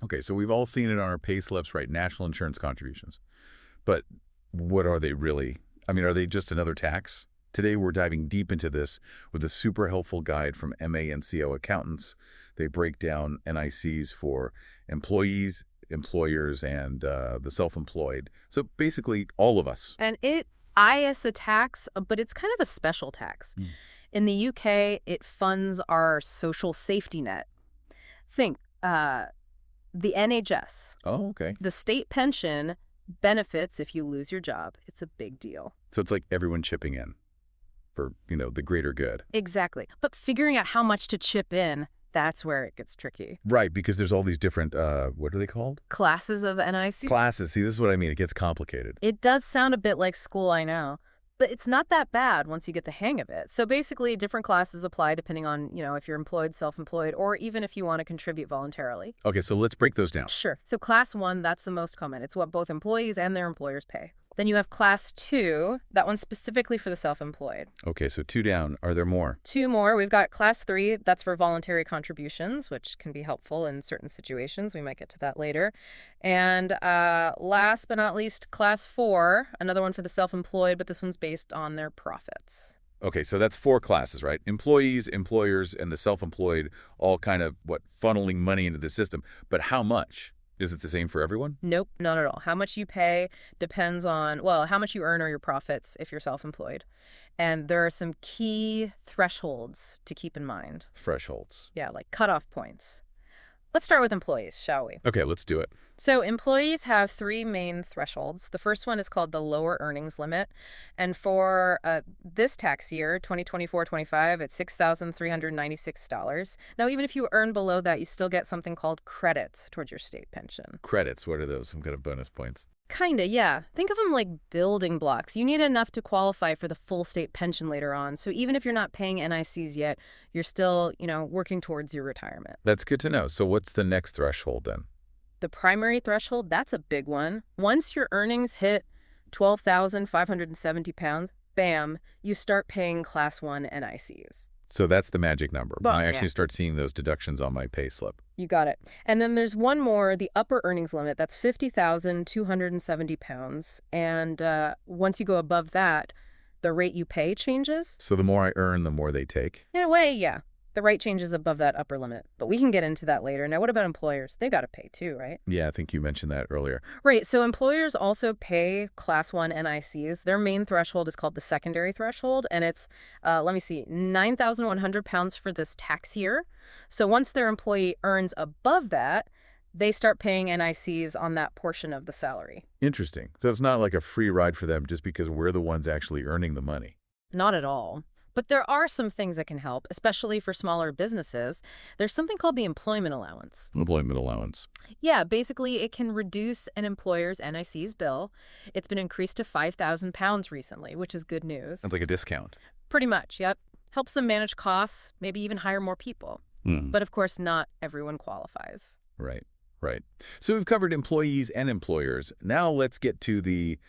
Okay, so we've all seen it on our pay slips, right? National insurance contributions. But what are they really? I mean, are they just another tax? Today, we're diving deep into this with a super helpful guide from MA and CO accountants. They break down NICs for employees, employers, and the self-employed. So basically, all of us. And I is a tax, but it's kind of a special tax. Mm. In the UK, it funds our social safety net. Think, the NHS, Oh, okay. the state pension benefits if you lose your job. It's a big deal. So it's like everyone chipping in for, the greater good. Exactly. But figuring out how much to chip in, that's where it gets tricky. Right, because there's all these different, what are they called? Classes of NIC. Classes. See, this is what I mean. It gets complicated. It does sound a bit like school, I know. But it's not that bad once you get the hang of it. So basically, different classes apply depending on, if you're employed, self-employed, or even if you want to contribute voluntarily. Okay, so let's break those down. Sure. So class 1, that's the most common. It's what both employees and their employers pay. Then you have class 2, that one's specifically for the self-employed. Okay, so 2 down. Are there more? 2 more. We've got class 3, that's for voluntary contributions, which can be helpful in certain situations. We might get to that later. And last but not least, class 4, another one for the self-employed, but this one's based on their profits. Okay, so that's 4 classes, right? Employees, employers, and the self-employed all kind of, funneling money into the system. But how much? Is it the same for everyone? Nope, not at all. How much you pay depends on, how much you earn or your profits if you're self-employed. And there are some key thresholds to keep in mind. Thresholds. Yeah, like cutoff points. Let's start with employees, shall we? Okay, let's do it. So employees have 3 main thresholds. The first one is called the lower earnings limit. And for this tax year, 2024-25, it's $6,396. Now, even if you earn below that, you still get something called credits towards your state pension. Credits, what are those? Some kind of bonus points? Kinda, yeah. Think of them like building blocks. You need enough to qualify for the full state pension later on. So even if you're not paying NICs yet, you're still, working towards your retirement. That's good to know. So what's the next threshold then? The primary threshold, that's a big one. Once your earnings hit 12,570 pounds, bam, you start paying class 1 NICs. So that's the magic number. But, I actually start seeing those deductions on my pay slip. You got it. And then there's one more, the upper earnings limit. That's 50,270 pounds. And once you go above that, the rate you pay changes. So the more I earn, the more they take? In a way, yeah. The rate changes above that upper limit. But we can get into that later. Now, what about employers? They've got to pay too, right? Yeah, I think you mentioned that earlier. Right. So employers also pay class 1 NICs. Their main threshold is called the secondary threshold. And it's, 9,100 pounds for this tax year. So once their employee earns above that, they start paying NICs on that portion of the salary. Interesting. So it's not like a free ride for them just because we're the ones actually earning the money. Not at all. But there are some things that can help, especially for smaller businesses. There's something called the employment allowance. Employment allowance. Yeah, basically it can reduce an employer's NIC's bill. It's been increased to 5,000 pounds recently, which is good news. Sounds like a discount. Pretty much, yep. Helps them manage costs, maybe even hire more people. But of course, not everyone qualifies. Right. So we've covered employees and employers. Now let's get to the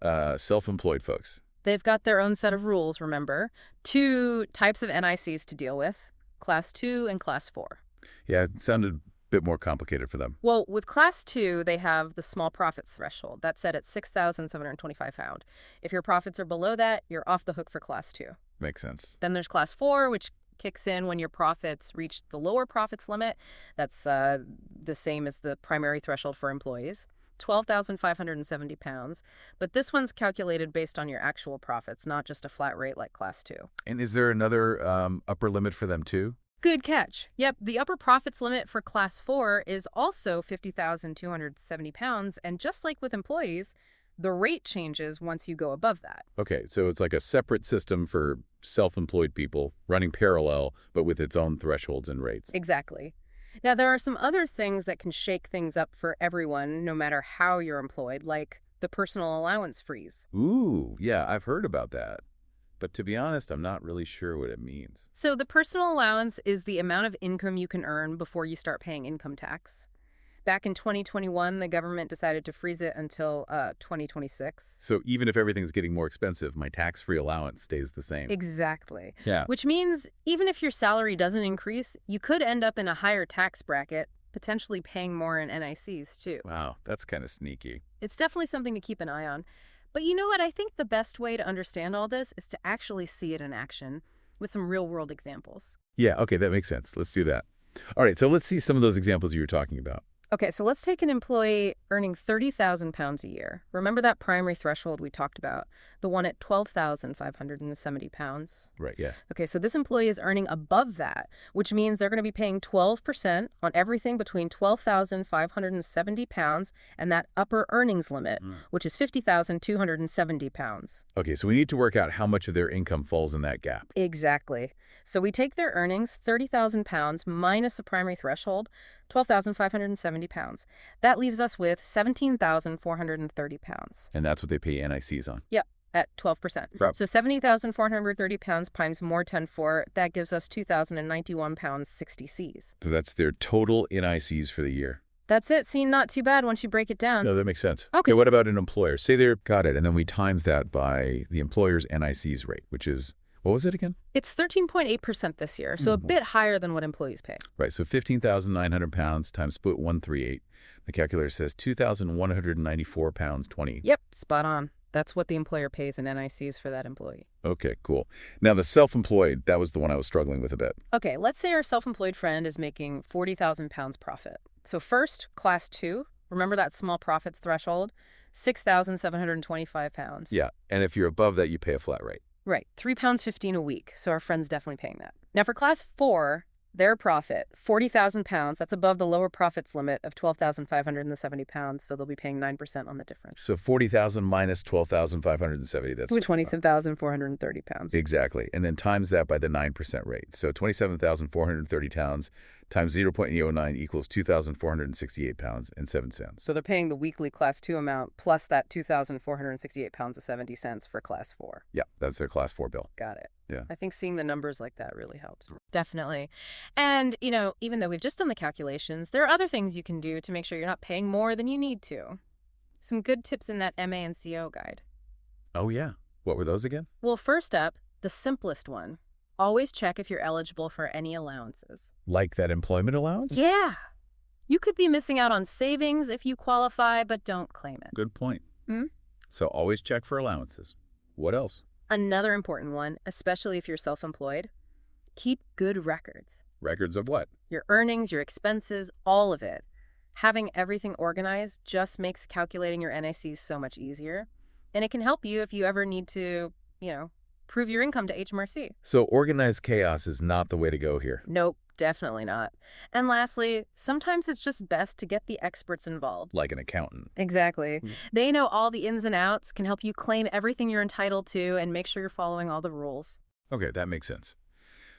self-employed folks. They've got their own set of rules, remember. 2 types of NICs to deal with, Class 2 and Class 4. Yeah, it sounded a bit more complicated for them. Well, with Class 2, they have the small profits threshold. That's set at 6,725 pounds. If your profits are below that, you're off the hook for Class 2. Makes sense. Then there's Class 4, which kicks in when your profits reach the lower profits limit. That's the same as the primary threshold for employees. 12,570 pounds. But this one's calculated based on your actual profits, not just a flat rate like Class 2. And is there another upper limit for them too? Good catch. Yep, the upper profits limit for Class 4 is also 50,270 pounds. And just like with employees, the rate changes once you go above that. Okay, so it's like a separate system for self-employed people running parallel, but with its own thresholds and rates. Exactly. Now, there are some other things that can shake things up for everyone, no matter how you're employed, like the personal allowance freeze. Ooh, yeah, I've heard about that. But to be honest, I'm not really sure what it means. So the personal allowance is the amount of income you can earn before you start paying income tax. Back in 2021, the government decided to freeze it until 2026. So even if everything's getting more expensive, my tax-free allowance stays the same. Exactly. Yeah. Which means even if your salary doesn't increase, you could end up in a higher tax bracket, potentially paying more in NICs too. Wow, that's kind of sneaky. It's definitely something to keep an eye on. But you know what? I think the best way to understand all this is to actually see it in action with some real-world examples. Yeah, okay, that makes sense. Let's do that. All right, so let's see some of those examples you were talking about. Okay, so let's take an employee earning £30,000 a year. Remember that primary threshold we talked about, the one at £12,570? Right, yeah. Okay, so this employee is earning above that, which means they're going to be paying 12% on everything between £12,570 and that upper earnings limit, which is £50,270. Okay, so we need to work out how much of their income falls in that gap. Exactly. So we take their earnings, £30,000 minus the primary threshold, £12,570. That leaves us with £17,430. And that's what they pay NICs on. Yep, at 12%. Right. So £70,430 times more 10.4, that gives us £2,091.60 Cs. So that's their total NICs for the year. That's it. See, not too bad once you break it down. No, that makes sense. Okay. What about an employer? Say they're got it, and then we times that by the employer's NICs rate, which is, what was it again? It's 13.8% this year, so a bit higher than what employees pay. Right, so £15,900 times 0.138. The calculator says £2,194.20. Yep, spot on. That's what the employer pays in NICs for that employee. Okay, cool. Now, the self-employed, that was the one I was struggling with a bit. Okay, let's say our self-employed friend is making £40,000 profit. So first, class 2, remember that small profits threshold? £6,725. Yeah, and if you're above that, you pay a flat rate. Right, £3.15 a week, so our friend's definitely paying that. Now for class 4, their profit, £40,000, that's above the lower profits limit of £12,570, so they'll be paying 9% on the difference. So 40,000 minus 12,570, that's £27,430. exactly. And then times that by the 9% rate. So 27,430 pounds times 0.09 equals 2,468 pounds and 7 cents. So they're paying the weekly class 2 amount plus that 2,468 pounds of 70 cents for class 4. Yeah, that's their class 4 bill. Got it. Yeah. I think seeing the numbers like that really helps. Definitely. And, you know, even though we've just done the calculations, there are other things you can do to make sure you're not paying more than you need to. Some good tips in that MA and CO guide. Oh, yeah. What were those again? Well, first up, the simplest one. Always check if you're eligible for any allowances. Like that employment allowance? Yeah. You could be missing out on savings if you qualify, but don't claim it. Good point. Hmm? So always check for allowances. What else? Another important one, especially if you're self-employed, keep good records. Records of what? Your earnings, your expenses, all of it. Having everything organized just makes calculating your NICs so much easier. And it can help you if you ever need to, prove your income to HMRC. So organized chaos is not the way to go here. Nope, definitely not. And lastly, sometimes it's just best to get the experts involved. Like an accountant. Exactly. They know all the ins and outs, can help you claim everything you're entitled to, and make sure you're following all the rules. Okay, that makes sense.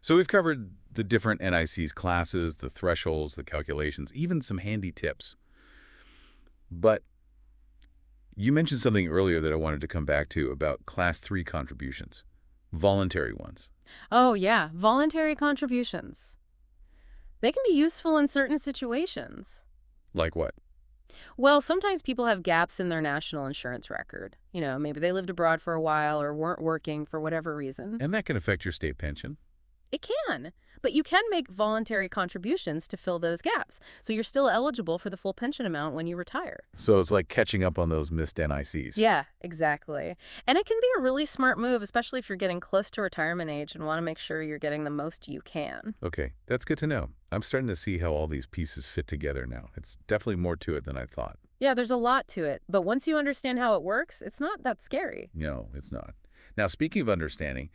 So we've covered the different NICs classes, the thresholds, the calculations, even some handy tips. But you mentioned something earlier that I wanted to come back to about Class 3 contributions, voluntary ones. Oh, yeah, voluntary contributions. They can be useful in certain situations. Like what? Well, sometimes people have gaps in their national insurance record. Maybe they lived abroad for a while or weren't working for whatever reason. And that can affect your state pension. It can, but you can make voluntary contributions to fill those gaps, so you're still eligible for the full pension amount when you retire. So it's like catching up on those missed NICs. Yeah, exactly. And it can be a really smart move, especially if you're getting close to retirement age and want to make sure you're getting the most you can. Okay, that's good to know. I'm starting to see how all these pieces fit together now. It's definitely more to it than I thought. Yeah, there's a lot to it, but once you understand how it works, it's not that scary. No, it's not. Now, speaking of understanding,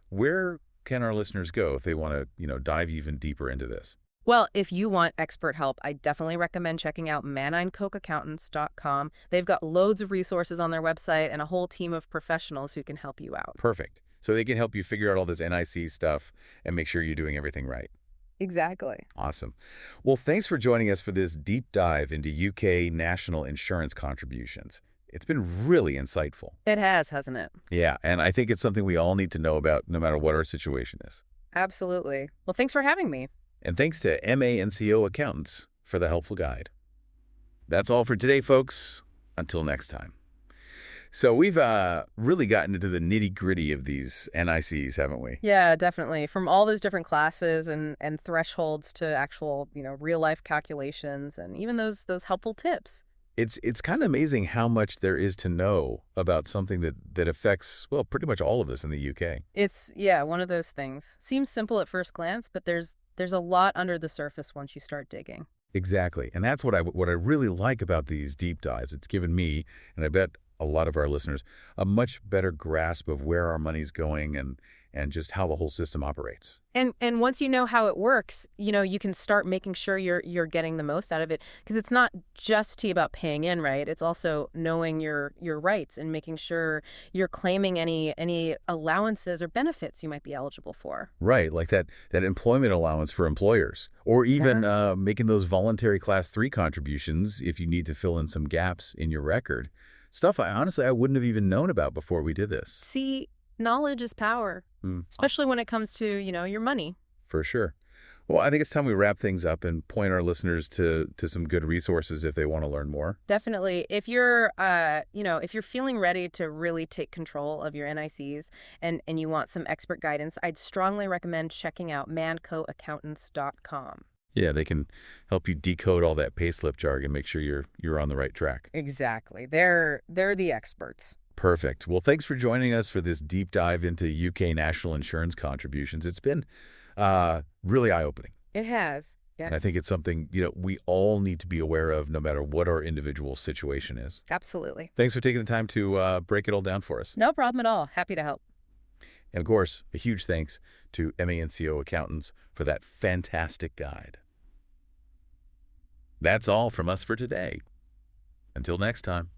where can our listeners go if they want to, dive even deeper into this? Well, if you want expert help, I definitely recommend checking out MannineCokeAccountants.com. They've got loads of resources on their website and a whole team of professionals who can help you out. Perfect. So they can help you figure out all this NIC stuff and make sure you're doing everything right. Exactly. Awesome. Well, thanks for joining us for this deep dive into UK national insurance contributions. It's been really insightful. It has, hasn't it? Yeah, and I think it's something we all need to know about no matter what our situation is. Absolutely. Well, thanks for having me. And thanks to MA and CO accountants for the helpful guide. That's all for today, folks. Until next time. So we've really gotten into the nitty-gritty of these NICs, haven't we? Yeah, definitely. From all those different classes and thresholds to actual, real life calculations and even those helpful tips. It's kind of amazing how much there is to know about something that affects, well, pretty much all of us in the UK. It's yeah, one of those things. Seems simple at first glance, but there's a lot under the surface once you start digging. Exactly. And that's what I really like about these deep dives. It's given me, and I bet a lot of our listeners, a much better grasp of where our money's going and just how the whole system operates. And once you know how it works, you can start making sure you're getting the most out of it because it's not just about paying in, right? It's also knowing your rights and making sure you're claiming any allowances or benefits you might be eligible for. Right, like that employment allowance for employers, or even Yeah. making those voluntary Class 3 contributions if you need to fill in some gaps in your record. Stuff I honestly I wouldn't have even known about before we did this. See, knowledge is power, Mm, especially when it comes to, your money. for sure. Well, I think it's time we wrap things up and point our listeners to some good resources if they want to learn more. Definitely. If you're feeling ready to really take control of your NICs and you want some expert guidance, I'd strongly recommend checking out mancoaccountants.com. Yeah, they can help you decode all that payslip jargon, make sure you're on the right track. Exactly. They're the experts. Perfect. Well, thanks for joining us for this deep dive into UK national insurance contributions. It's been really eye-opening. It has. Yeah, And I think it's something, we all need to be aware of no matter what our individual situation is. absolutely. Thanks for taking the time to break it all down for us. No problem at all. Happy to help. And of course, a huge thanks to MANCO Accountants for that fantastic guide. That's all from us for today. Until next time.